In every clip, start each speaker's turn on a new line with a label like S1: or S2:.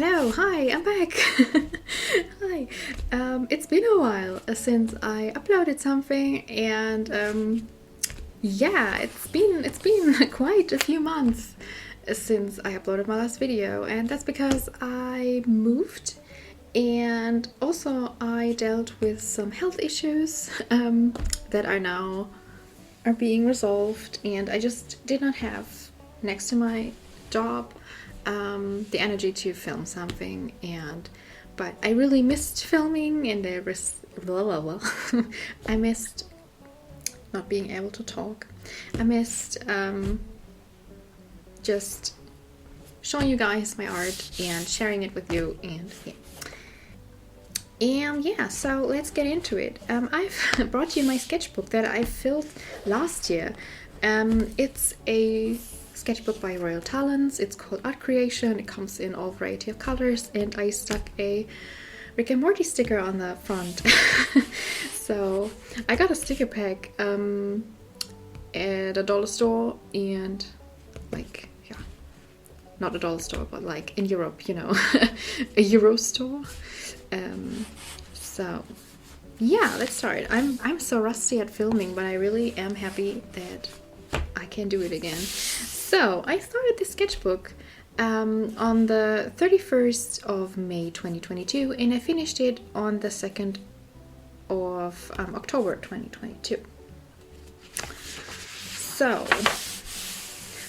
S1: Hello, hi, I'm back. Hi. It's been a while since I uploaded something, and yeah, it's been quite a few months since I uploaded my last video, and that's because I moved, and also I dealt with some health issues that are being resolved, and I just did not have, next to my job, the energy to film something, but I really missed filming, and there was I missed not being able to talk. I missed just showing you guys my art and sharing it with you, and yeah, so let's get into it. I've brought you my sketchbook that I filled last year. It's a sketchbook by Royal Talents. It's called Art Creation. It comes in all variety of colors, and I stuck a Rick and Morty sticker on the front. So I got a sticker pack at a dollar store, and not a dollar store, but like in Europe, you know, a Euro store. So yeah, let's start. I'm so rusty at filming, but I really am happy that I can do it again. So I started this sketchbook on the 31st of May 2022, and I finished it on the 2nd of October 2022. So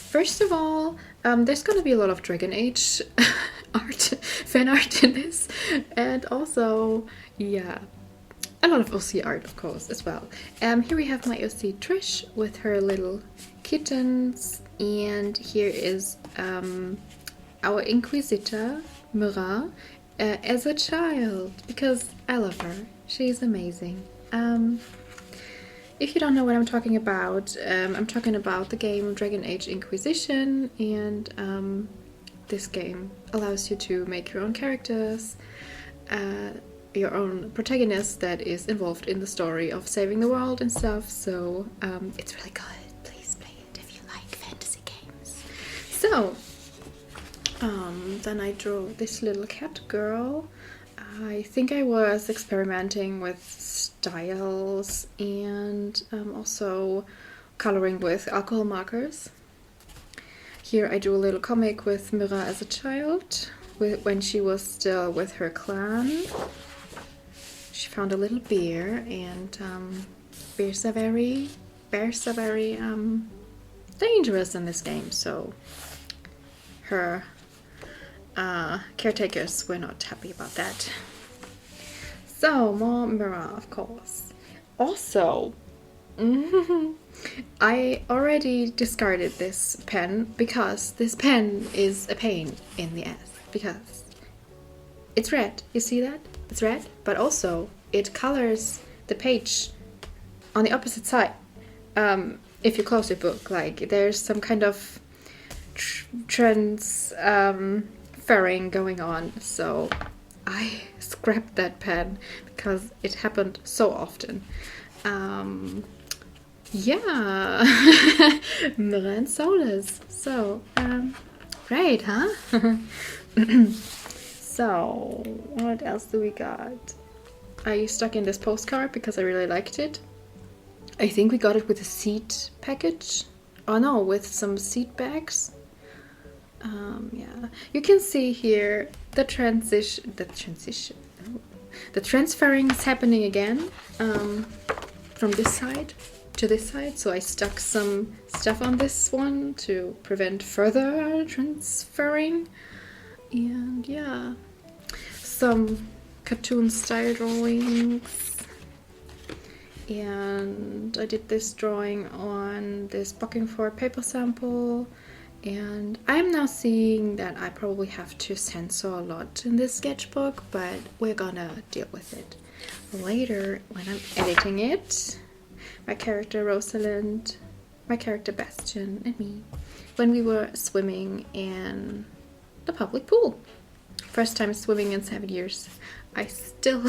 S1: first of all, there's gonna be a lot of Dragon Age fan art in this, and also, yeah, a lot of OC art, of course, as well. Here we have my OC Trish with her little kittens, and here is our Inquisitor, Murat, as a child, because I love her. She's amazing. If you don't know what I'm talking about the game Dragon Age Inquisition, and this game allows you to make your own characters, your own protagonist that is involved in the story of saving the world and stuff, so it's really good. Please play it if you like fantasy games. So, then I drew this little cat girl. I think I was experimenting with styles and also coloring with alcohol markers. Here I drew a little comic with Mira as a child, when she was still with her clan. She found a little bear, and bears are very dangerous in this game, so her caretakers were not happy about that. So more Mira, of course. Also, I already discarded this pen because this pen is a pain in the ass, because it's red. You see that? It's red, but also it colors the page on the opposite side. If you close your book, like there's some kind of transferring going on, so I scrapped that pen because it happened so often. Yeah, Mira and Solus. So, great, huh? So, what else do we got? I stuck in this postcard because I really liked it. I think we got it with a seed package. Oh no, with some seed bags. Yeah, you can see here the transferring is happening again, from this side to this side. So I stuck some stuff on this one to prevent further transferring, and yeah, some cartoon style drawings. And I did this drawing on this booking for a paper sample, and I'm now seeing that I probably have to censor a lot in this sketchbook, but we're gonna deal with it later when I'm editing it. My character Rosalind, my character Bastian, and me, when we were swimming in the public pool. First time swimming in 7 years. I still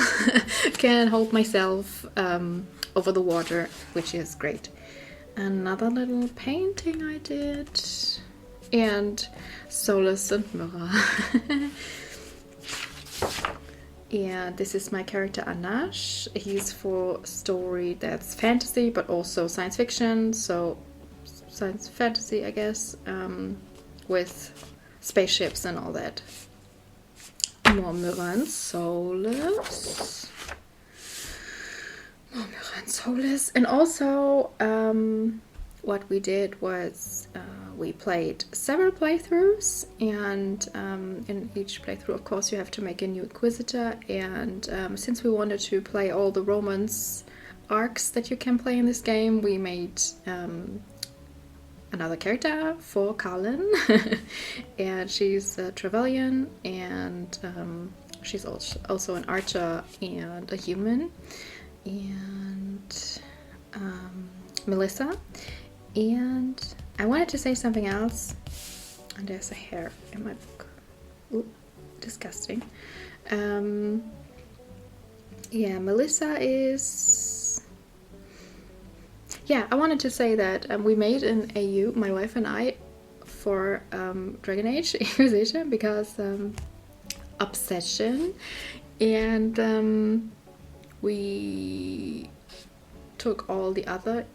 S1: can hold myself over the water, which is great. Another little painting I did, and Solus and Mira. And this is my character Anash. He's for a story that's fantasy but also science fiction, so science fantasy, I guess, with spaceships and all that. More Miran Solus. More Miran Solus. And also, what we did was we played several playthroughs, and in each playthrough, of course, you have to make a new Inquisitor. And since we wanted to play all the romance arcs that you can play in this game, we made another character for Carlin, and she's a Trevelyan, and she's also an archer and a human, and Melissa. And I wanted to say something else, and there's a hair in my book. Ooh, disgusting. Yeah, Melissa is... Yeah, I wanted to say that we made an AU, my wife and I, for Dragon Age Inquisition, because obsession, and we took all the other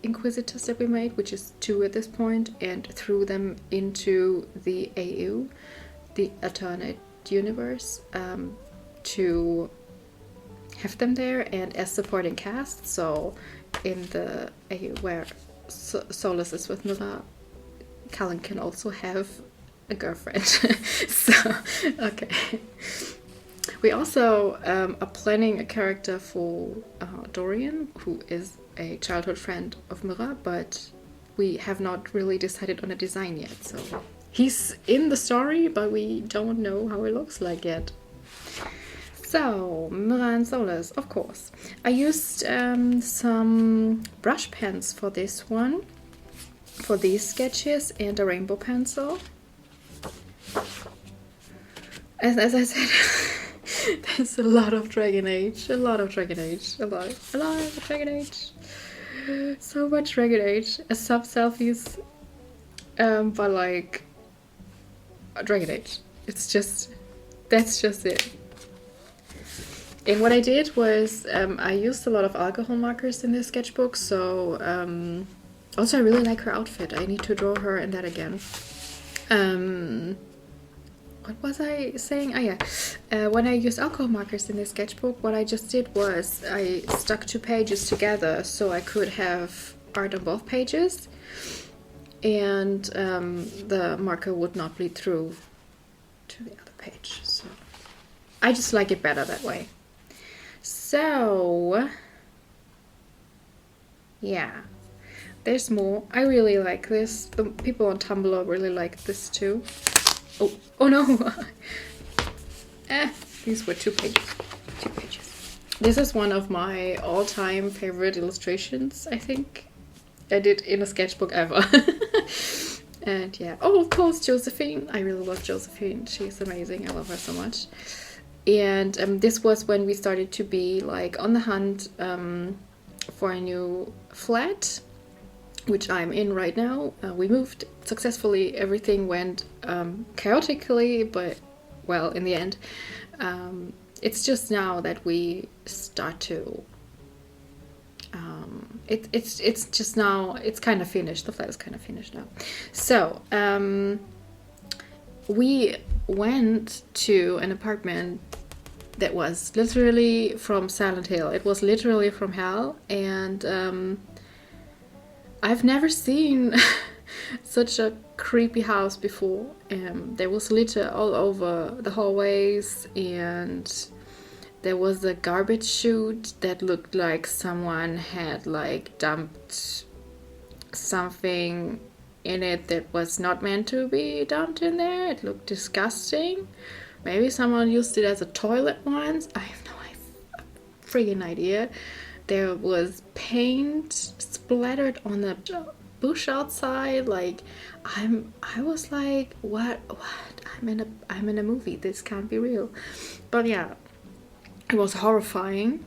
S1: Inquisitors that we made, which is 2 at this point, and threw them into the AU, the alternate universe, to have them there and as supporting cast. So in the AU where Solus is with Mira, Callan can also have a girlfriend. So, okay. We also are planning a character for Dorian, who is a childhood friend of Mira, but we have not really decided on a design yet. So he's in the story, but we don't know how he looks like yet. So, Mira and Solus, of course. I used some brush pens for this one, for these sketches, and a rainbow pencil. As I said, there's a lot of Dragon Age, a lot of Dragon Age. So much Dragon Age. Sub-selfies, but like, Dragon Age. It's just, that's just it. And what I did was, I used a lot of alcohol markers in this sketchbook, so, also I really like her outfit. I need to draw her in that again. What was I saying? Oh yeah, when I used alcohol markers in this sketchbook, what I just did was I stuck 2 pages together so I could have art on both pages, and the marker would not bleed through to the other page. So I just like it better that way. So yeah, there's more. I really like this. The people on Tumblr really like this too. Oh no! These were 2 pages. 2 pages. This is one of my all-time favorite illustrations, I think. I did in a sketchbook ever. And yeah. Oh, of course, Josephine. I really love Josephine. She's amazing. I love her so much. And this was when we started to be like on the hunt for a new flat, which I'm in right now. We moved successfully. Everything went chaotically, but well, in the end, it's just now that we start to. It's just now. It's kind of finished. The flat is kind of finished now. So we went to an apartment that was literally from Silent Hill. It was literally from hell, and I've never seen such a creepy house before. There was litter all over the hallways, and there was a garbage chute that looked like someone had like dumped something in it that was not meant to be dumped in there. It looked disgusting. Maybe someone used it as a toilet once. I have no friggin' idea. There was paint splattered on the bush outside. Like, I was like, what? I'm in a movie. This can't be real. But yeah, it was horrifying.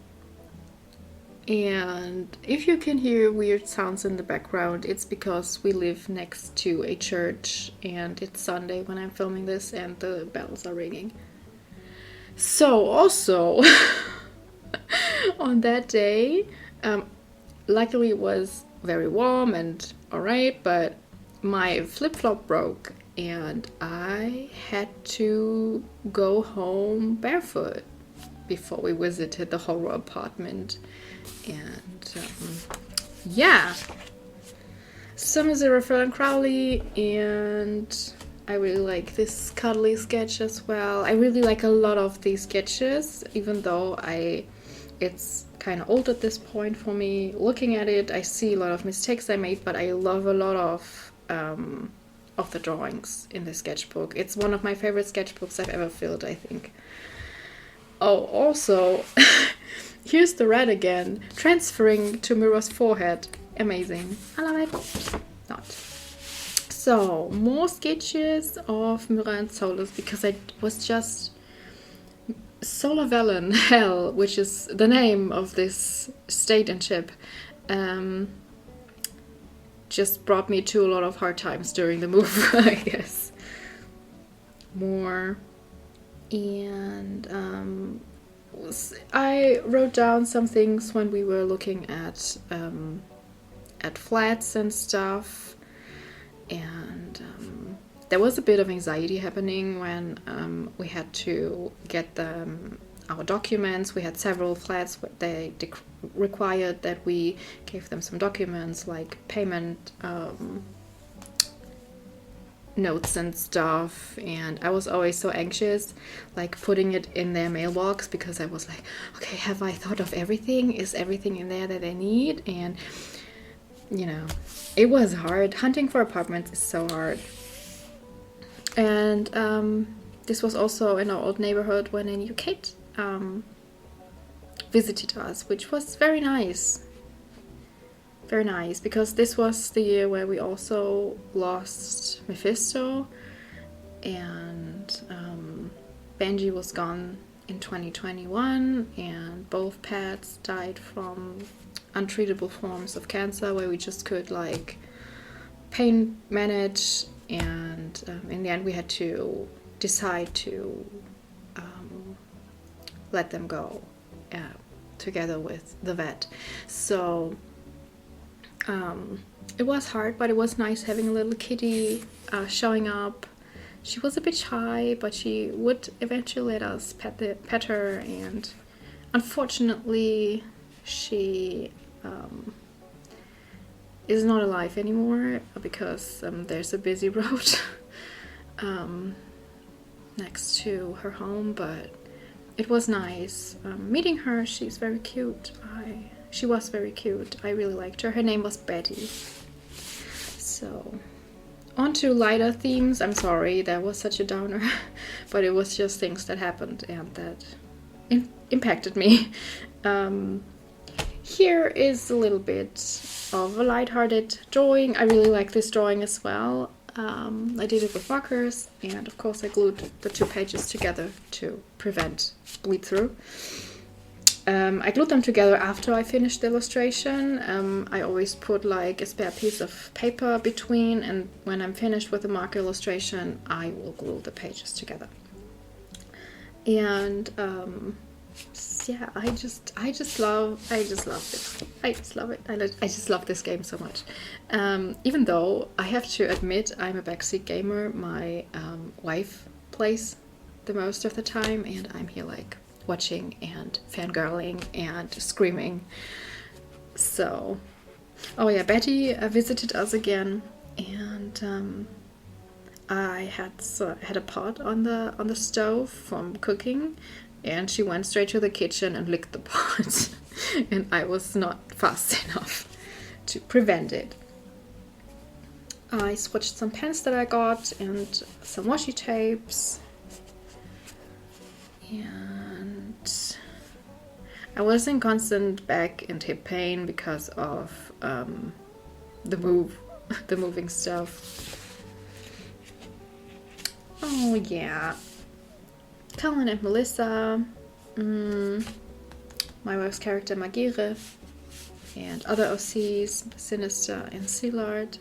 S1: And if you can hear weird sounds in the background, it's because we live next to a church and it's Sunday when I'm filming this and the bells are ringing. So also on that day, luckily it was very warm and alright, but my flip-flop broke and I had to go home barefoot before we visited the horror apartment. And yeah, some Zero and Crowley, and I really like this cuddly sketch as well. I really like a lot of these sketches, even though it's kind of old at this point for me. Looking at it, I see a lot of mistakes I made, but I love a lot of the drawings in the sketchbook. It's one of my favorite sketchbooks I've ever filled, I think. Oh, also, here's the red again, transferring to Mira's forehead. Amazing. I love it. Not. So, more sketches of Mira and Solus, because I was just... Solar Velen Hell, which is the name of this state and ship, just brought me to a lot of hard times during the move, I guess. More. And I wrote down some things when we were looking at flats and stuff, and there was a bit of anxiety happening when we had to get our documents. We had several flats where they required that we gave them some documents like payment notes and stuff, and I was always so anxious, like putting it in their mailbox, because I was like, okay, have I thought of everything? Is everything in there that they need? And you know, it was hard. Hunting for apartments is so hard. And this was also in our old neighborhood when a new kid visited us, which was very nice. Very nice, because this was the year where we also lost Mephisto, and Benji was gone in 2021, and both pets died from untreatable forms of cancer where we just could like pain manage, and in the end we had to decide to let them go together with the vet. So it was hard, but it was nice having a little kitty showing up. She was a bit shy, but she would eventually let us pet her, and unfortunately she is not alive anymore because there's a busy road next to her home, but it was nice meeting her. She's very cute. She was very cute. I really liked her. Her name was Betty. So, on to lighter themes. I'm sorry, that was such a downer, but it was just things that happened and that impacted me. Here is a little bit of a lighthearted drawing. I really like this drawing as well. I did it with markers, and of course I glued the two pages together to prevent bleed through. I glued them together after I finished the illustration. I always put like a spare piece of paper between, and when I'm finished with the marker illustration, I will glue the pages together. And yeah, I just love it. I just love it. I just love this game so much. Even though I have to admit I'm a backseat gamer, my wife plays the most of the time, and I'm here like watching and fangirling and screaming. So, oh yeah, Betty visited us again, and I had a pot on the stove from cooking, and she went straight to the kitchen and licked the pot, and I was not fast enough to prevent it. I swatched some pens that I got and some washi tapes, and I was in constant back and hip pain because of the moving stuff. Oh yeah, Colin and Melissa, my wife's character Magire, and other OCs, Sinister and Sealard.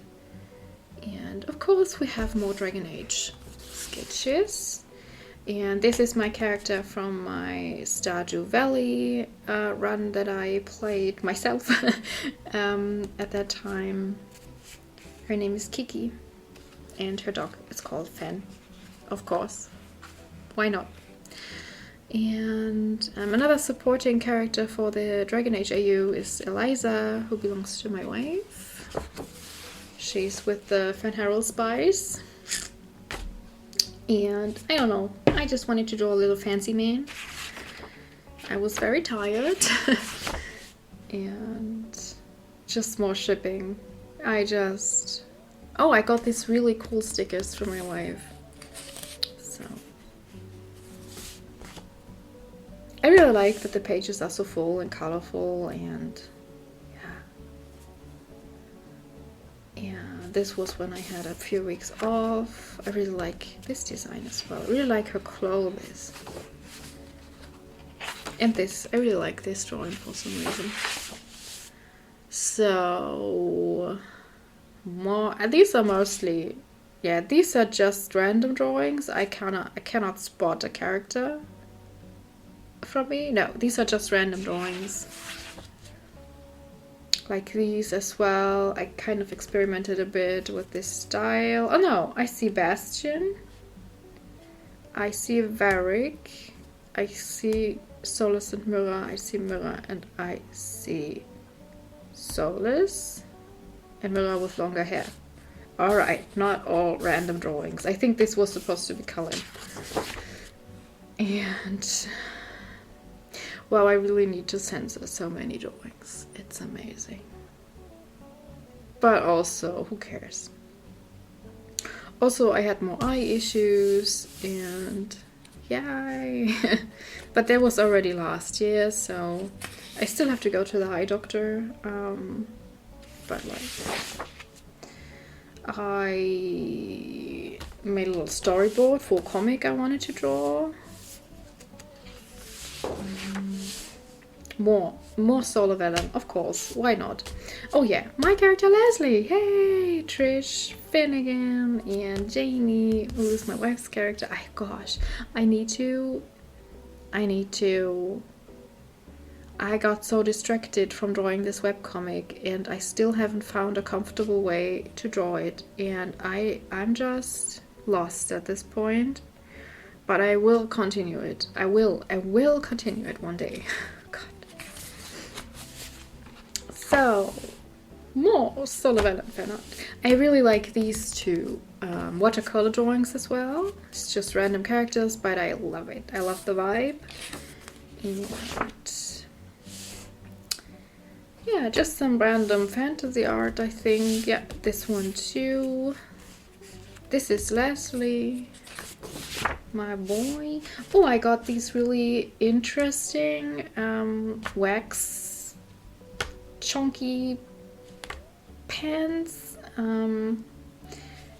S1: And of course we have more Dragon Age sketches. And this is my character from my Stardew Valley run that I played myself at that time. Her name is Kiki, and her dog is called Fan, of course. Why not? And another supporting character for the Dragon Age AU is Eliza, who belongs to my wife. She's with the Fanart Spice. And I don't know, I just wanted to draw a little fancy man. I was very tired. And just more shipping. I got these really cool stickers from my wife. So I really like that the pages are so full and colorful, and yeah, this was when I had a few weeks off. I really like this design as well. I really like her clothes. And this, I really like this drawing for some reason. So these are mostly, these are just random drawings. I cannot spot a character from me. No, these are just random drawings. Like these as well. I kind of experimented a bit with this style. Oh no, I see Bastion. I see Varric. I see Solus and Mira. I see Mira and I see Solus. And Mira with longer hair. Alright, not all random drawings. I think this was supposed to be colored. And well, I really need to censor so many drawings. It's amazing. But also, who cares? Also, I had more eye issues and yay. But that was already last year, so I still have to go to the eye doctor. But like, I made a little storyboard for a comic I wanted to draw. More Solar Velen, of course, why not? Oh yeah, my character Leslie, hey, Trish, Finnegan, and Jamie, who is my wife's character. I got so distracted from drawing this webcomic, and I still haven't found a comfortable way to draw it, and I'm just lost at this point. But I will continue it. I will continue it one day. God. So, more Solar Velen fanart. I really like these two watercolor drawings as well. It's just random characters, but I love it. I love the vibe. And yeah, just some random fantasy art, I think. Yeah, this one too. This is Leslie, my boy. Oh, I got these really interesting wax chunky pens.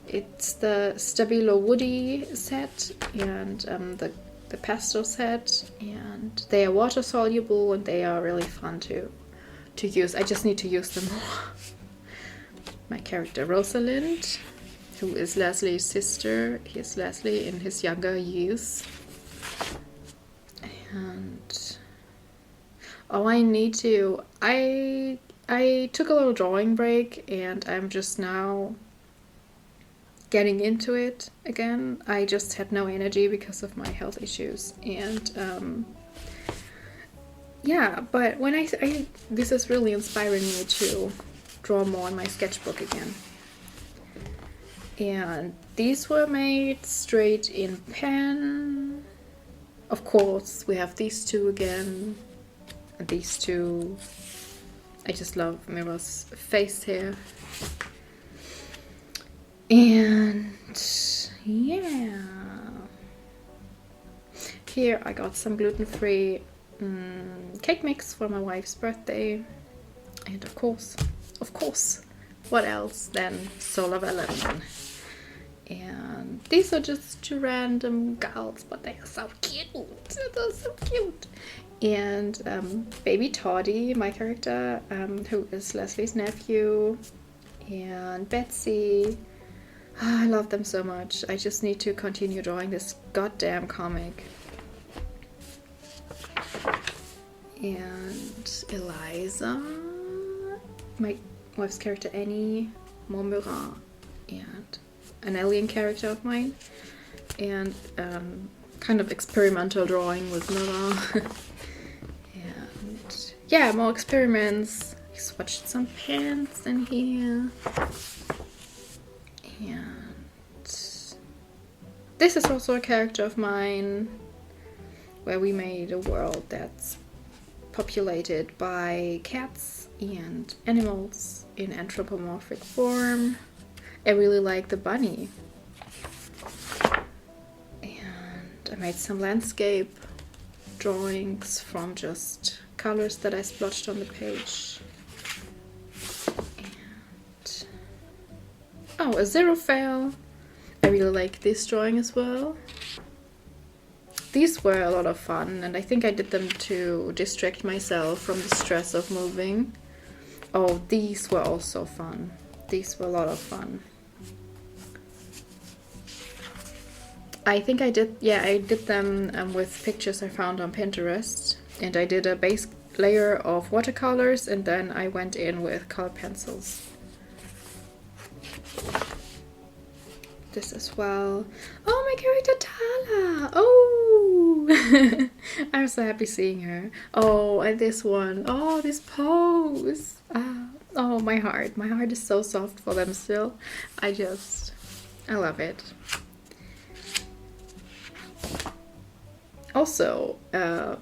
S1: It's the Stabilo Woody set and the pastel set, and they are water soluble and they are really fun to use. I just need to use them more. My character Rosalind, who is Leslie's sister. He's Leslie in his younger years. And oh, I took a little drawing break and I'm just now getting into it again. I just had no energy because of my health issues, and yeah, but when this is really inspiring me to draw more on my sketchbook again. And these were made straight in pen. Of course, we have these two again. And these two. I just love Mira's face here. And yeah. Here I got some gluten-free cake mix for my wife's birthday. And of course, what else than Solar Velen? And these are just two random gals, but they are so cute. They're so cute. And baby Toddy, my character, who is Leslie's nephew, and Betsy, I love them so much. I just need to continue drawing this goddamn comic. And Eliza, my wife's character Annie, Montmurat, and an alien character of mine, and kind of experimental drawing with Nora. And yeah, more experiments. I swatched some pens in here. And this is also a character of mine, where we made a world that's populated by cats and animals in anthropomorphic form. I really like the bunny. And I made some landscape drawings from just colors that I splotched on the page. And oh, a zero fail. I really like this drawing as well. These were a lot of fun, and I think I did them to distract myself from the stress of moving. Oh, these were also fun. These were a lot of fun. I think I did them with pictures I found on Pinterest, and I did a base layer of watercolors, and then I went in with colored pencils. This as well. Oh, my character Tala! Oh! I'm so happy seeing her. Oh, and this one. Oh, this pose. Oh, my heart. My heart is so soft for them still. I love it. Also, I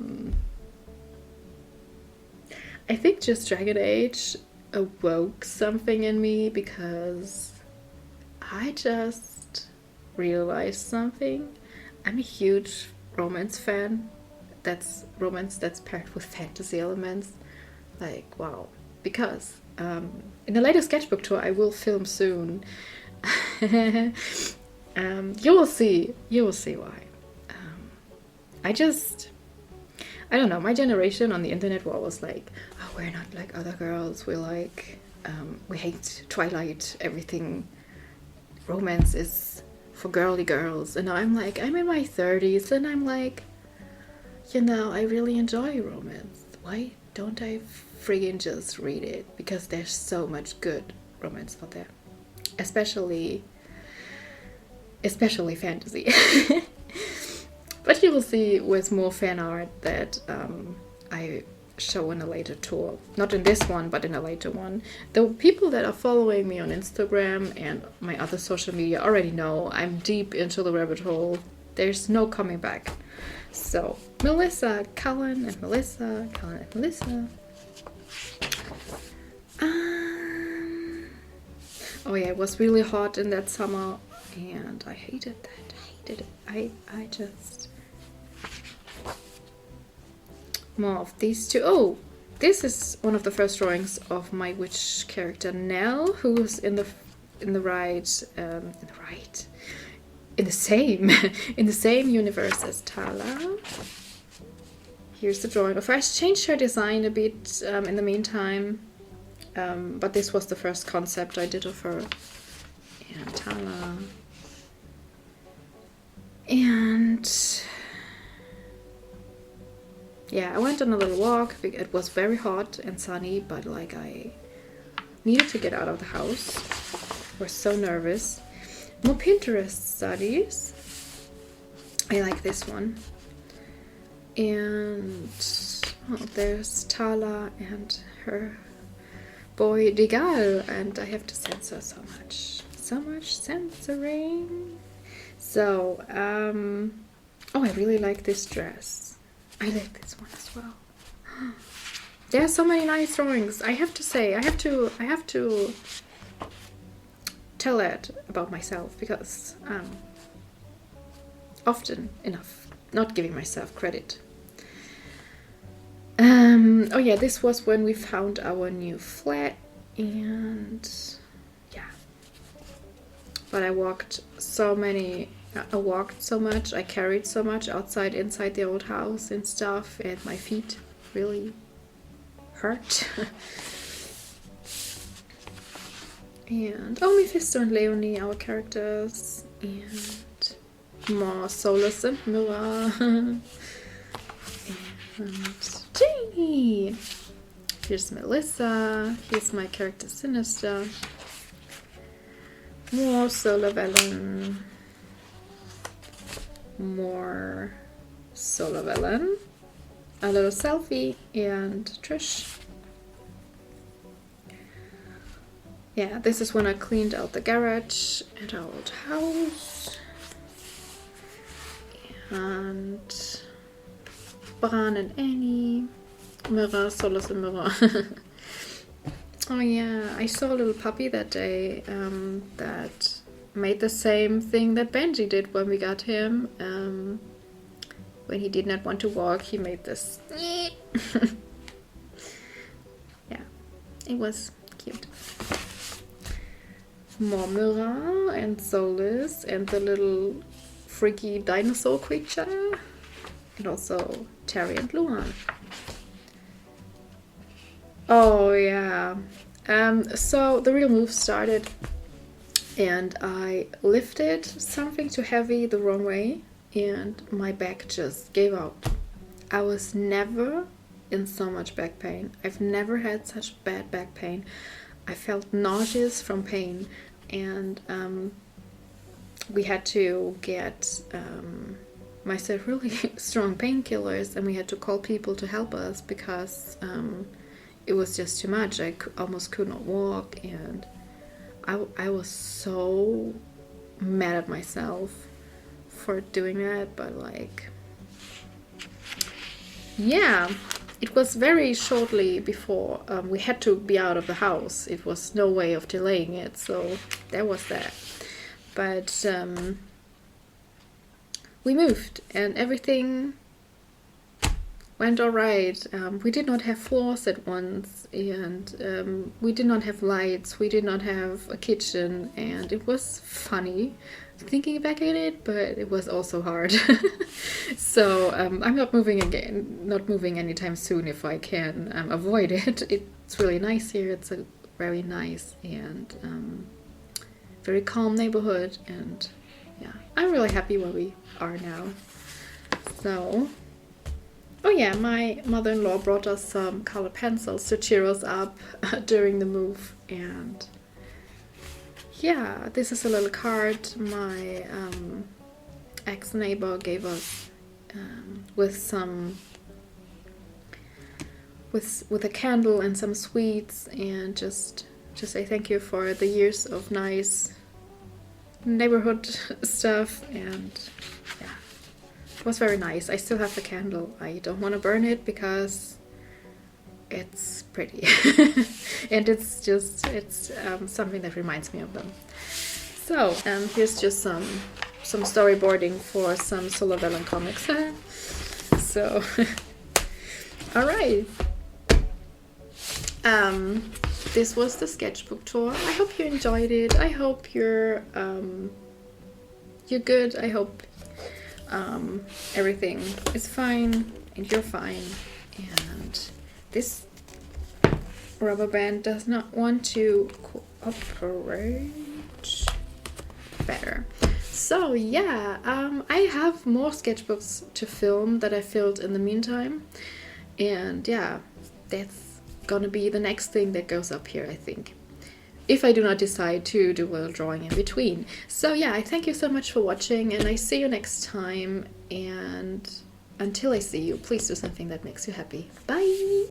S1: think just Dragon Age awoke something in me, because I just realized something. I'm a huge romance fan. That's romance that's paired with fantasy elements. Like, wow. Because in the latest sketchbook tour I will film soon. You will see why. I don't know, my generation on the internet was like, oh, we're not like other girls, we're like, we hate Twilight, everything, romance is for girly girls. And now I'm like, I'm in my 30s, and I'm like, you know, I really enjoy romance. Why don't I friggin' just read it? Because there's so much good romance out there. Especially fantasy. But you will see with more fan art that I show in a later tour. Not in this one, but in a later one. The people that are following me on Instagram and my other social media already know I'm deep into the rabbit hole. There's no coming back. So, Melissa, Cullen, and Melissa, Cullen, and Melissa. Oh yeah, it was really hot in that summer, and I hated that. I hated it. I just... More of these two. Oh, this is one of the first drawings of my witch character Nell, who's in the same universe as Tala. Here's the drawing of her. I changed her design a bit in the meantime, but this was the first concept I did of her. And Tala. And yeah, I went on a little walk. It was very hot and sunny, but like I needed to get out of the house. I was so nervous. More Pinterest studies. I like this one. And oh, there's Tala and her boy Degal, and I have to censor so much censoring. So, oh, I really like this dress. I like this one as well. There are so many nice drawings. I have to say, I have to tell that about myself, because often enough not giving myself credit. Oh yeah, this was when we found our new flat, and yeah. But I walked so much, I carried so much outside, inside the old house and stuff, and my feet really hurt. And Mephisto and Leonie, our characters, and more Solus and Mira, and Janie. Here's Melissa, here's my character Sinister, more Solar Velen, more Solar Velen, a little selfie, and Trish. Yeah, this is when I cleaned out the garage at our old house. And Bran and Annie, Mira, Solus and Mira. Oh yeah, I saw a little puppy that day that made the same thing that Benji did when we got him. When he did not want to walk, he made this. Yeah, it was cute. More Mira and Solus and the little freaky dinosaur creature. And also Terry and Luan. Oh yeah. So the real move started and I lifted something too heavy the wrong way and my back just gave out. I was never in so much back pain. I've never had such bad back pain. I felt nauseous from pain and we had to get myself really strong painkillers and we had to call people to help us because it was just too much. I almost could not walk and I was so mad at myself for doing that, but like, yeah, it was very shortly before we had to be out of the house. It was no way of delaying it, so there was that. But we moved and everything went all right. We did not have floors at once and we did not have lights. We did not have a kitchen and it was funny thinking back at it, but it was also hard. So I'm not moving again, not moving anytime soon if I can avoid it. It's really nice here. It's a very nice and very calm neighborhood and yeah, I'm really happy where we are now. So, oh yeah, my mother-in-law brought us some colored pencils to cheer us up during the move and yeah, this is a little card my ex-neighbor gave us with some with a candle and some sweets and just say thank you for the years of nice neighborhood stuff and yeah, it was very nice. I still have the candle. I don't want to burn it because it's pretty and it's something that reminds me of them. So here's just some storyboarding for some Solar Velen comics. So all right, this was the sketchbook tour. I hope you enjoyed it. I hope you're good. I hope everything is fine and you're fine and this rubber band does not want to cooperate better. So yeah, I have more sketchbooks to film that I filled in the meantime and yeah, that's gonna be the next thing that goes up here, I think, if I do not decide to do a little drawing in between. So yeah, I thank you so much for watching and I see you next time, and until I see you, please do something that makes you happy. Bye!